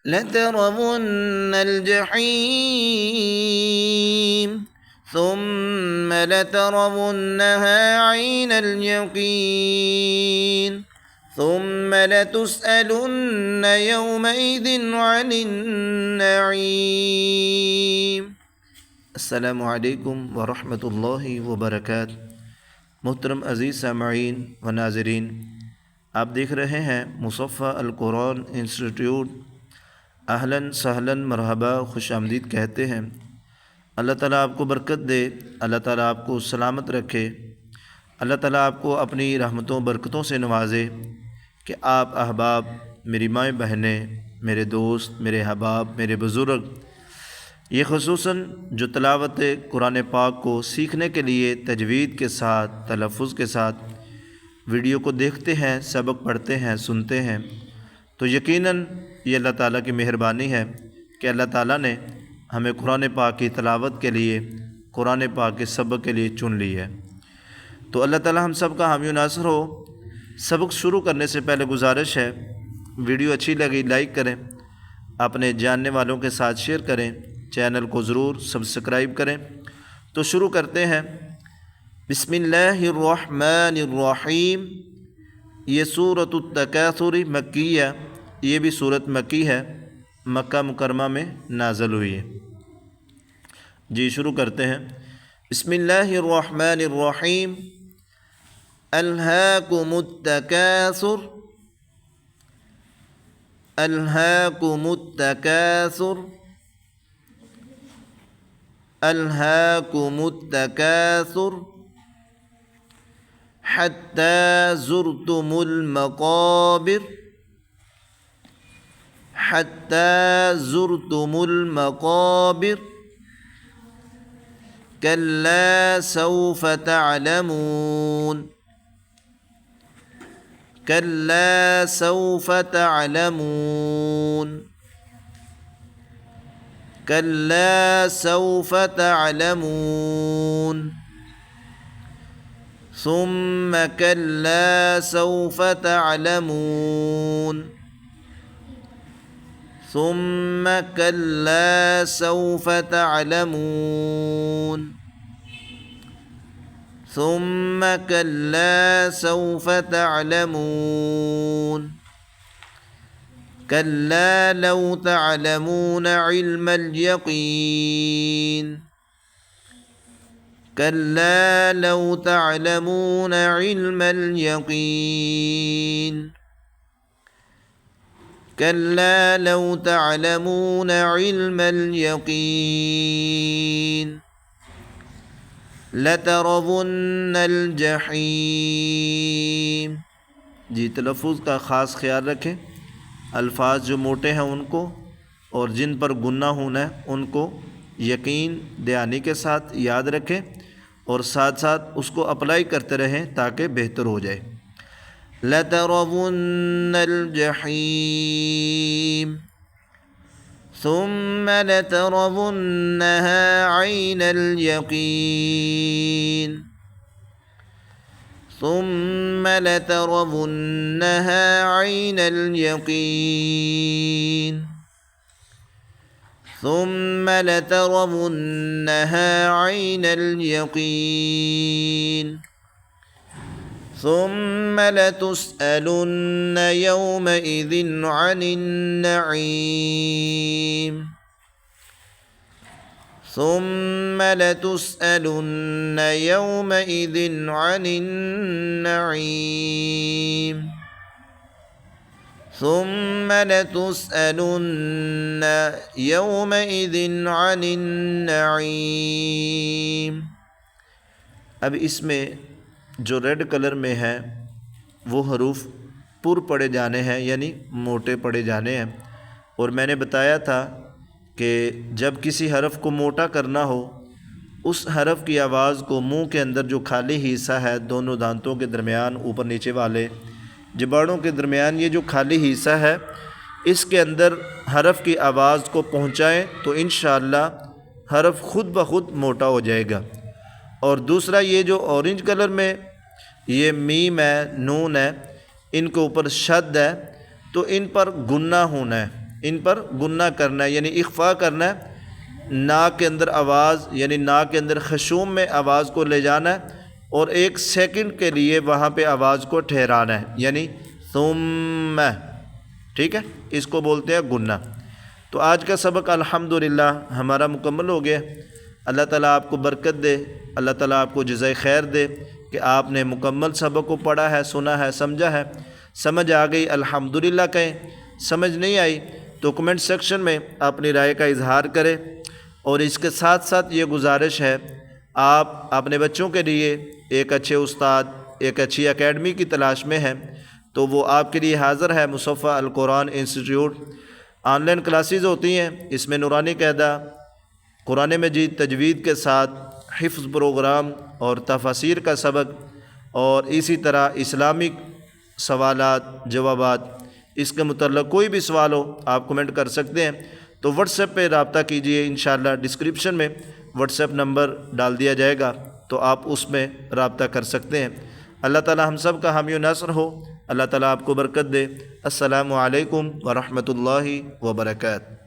لترون الجحیم ثم لترونها عین الیقین ثم لتسألن یومئذ عن النعیم۔ السلام علیکم ورحمۃ اللہ وبرکاتہ۔ محترم عزیز سامعین و ناظرین، آپ دیکھ رہے ہیں مصفہ القرآن انسٹیٹیوٹ۔ اہلاً سہلاً مرحبا، خوش آمدید کہتے ہیں۔ اللہ تعالیٰ آپ کو برکت دے، اللہ تعالیٰ آپ کو سلامت رکھے، اللہ تعالیٰ آپ کو اپنی رحمتوں برکتوں سے نوازے کہ آپ احباب، میری مائیں بہنیں، میرے دوست، میرے احباب، میرے بزرگ، یہ خصوصاً جو تلاوت قرآن پاک کو سیکھنے کے لیے تجوید کے ساتھ، تلفظ کے ساتھ ویڈیو کو دیکھتے ہیں، سبق پڑھتے ہیں، سنتے ہیں، تو یقیناً یہ اللہ تعالیٰ کی مہربانی ہے کہ اللہ تعالیٰ نے ہمیں قرآن پاک کی تلاوت کے لیے، قرآن پاک کے سبق کے لیے چن لی ہے۔ تو اللہ تعالیٰ ہم سب کا حامی و ناصر ہو۔ سبق شروع کرنے سے پہلے گزارش ہے، ویڈیو اچھی لگی لائک کریں، اپنے جاننے والوں کے ساتھ شیئر کریں، چینل کو ضرور سبسکرائب کریں۔ تو شروع کرتے ہیں۔ بسم اللہ الرحمن الرحیم۔ یہ سورۃ التکاثر مکیہ، یہ بھی سورت مکی ہے، مکہ مکرمہ میں نازل ہوئی ہے۔ جی شروع کرتے ہیں۔ بسم اللہ الرحمن الرحیم۔ الہاکم التکاثر، الہاکم التکاثر، الہاکم التکاثر حتی زرتم المقابر، حتی زرتم المقابر کلا سوف تعلمون، کلا سوف تعلمون، کلا سوف تعلمون، ثم کلا سوف تعلمون، ثم کلا سوف تعلمون، ثم کلا سوف تعلمون، كلا لو تعلمون علم اليقين، كلا لو تعلمون علم اليقين، كلا لو تعلمون علم اليقين لترون الجحیم۔ جی تلفظ کا خاص خیال رکھیں، الفاظ جو موٹے ہیں ان کو، اور جن پر گنہ ہونا ہے ان کو یقین دہانی کے ساتھ یاد رکھیں، اور ساتھ ساتھ اس کو اپلائی کرتے رہیں تاکہ بہتر ہو جائے۔ لَتَرَوُنَّ الْجَحِيمَ ثُمَّ لَتَرَوُنَّهَا عَيْنَ الْيَقِينِ ثم لترونها عين اليقين، ثم لترونها عين اليقين، ثم لتسألن يومئذ عن النعيم، ثم لتسألن يومئذ عن النعيم، ثم لتسألن يومئذ عن النعيم۔ اب اس میں جو ریڈ کلر میں ہے وہ حروف پر پڑے جانے ہیں، یعنی موٹے پڑے جانے ہیں، اور میں نے بتایا تھا کہ جب کسی حرف کو موٹا کرنا ہو، اس حرف کی آواز کو منہ کے اندر جو خالی حصہ ہے، دونوں دانتوں کے درمیان اوپر نیچے والے جباڑوں کے درمیان یہ جو خالی حصہ ہے، اس کے اندر حرف کی آواز کو پہنچائیں تو انشاءاللہ حرف خود بخود موٹا ہو جائے گا۔ اور دوسرا یہ جو اورنج کلر میں یہ میم ہے، نون ہے، ان کے اوپر شد ہے، تو ان پر گنہ ہونا ہے، ان پر گننا کرنا ہے، یعنی اخفا کرنا ہے، ناک کے اندر آواز یعنی ناک کے اندر خشوم میں آواز کو لے جانا ہے اور 1 سیکنڈ کے لیے وہاں پہ آواز کو ٹھہرانا ہے، یعنی ثم، ٹھیک ہے، اس کو بولتے ہیں گننا۔ تو آج کا سبق الحمدللہ ہمارا مکمل ہو گیا۔ اللہ تعالیٰ آپ کو برکت دے، اللہ تعالیٰ آپ کو جزائے خیر دے کہ آپ نے مکمل سبق کو پڑھا ہے، سنا ہے، سمجھا ہے۔ سمجھ آ گئی الحمدللہ کہیں، سمجھ نہیں آئی تو کمنٹ سیکشن میں اپنی رائے کا اظہار کریں، اور اس کے ساتھ ساتھ یہ گزارش ہے آپ اپنے بچوں کے لیے ایک اچھے استاد، ایک اچھی اکیڈمی کی تلاش میں ہیں تو وہ آپ کے لیے حاضر ہے مصفہ القرآن انسٹیٹیوٹ۔ آن لائن کلاسز ہوتی ہیں، اس میں نورانی قاعدہ، قرآن مجید تجوید کے ساتھ حفظ پروگرام اور تفاسیر کا سبق، اور اسی طرح اسلامک سوالات جوابات، اس کے متعلق کوئی بھی سوال ہو آپ کمنٹ کر سکتے ہیں۔ تو واٹس ایپ پہ رابطہ کیجئے، انشاءاللہ ڈسکرپشن میں واٹس ایپ نمبر ڈال دیا جائے گا تو آپ اس میں رابطہ کر سکتے ہیں۔ اللہ تعالی ہم سب کا حامی و ناصر ہو، اللہ تعالیٰ آپ کو برکت دے۔ السلام علیکم ورحمۃ اللہ وبرکاتہ۔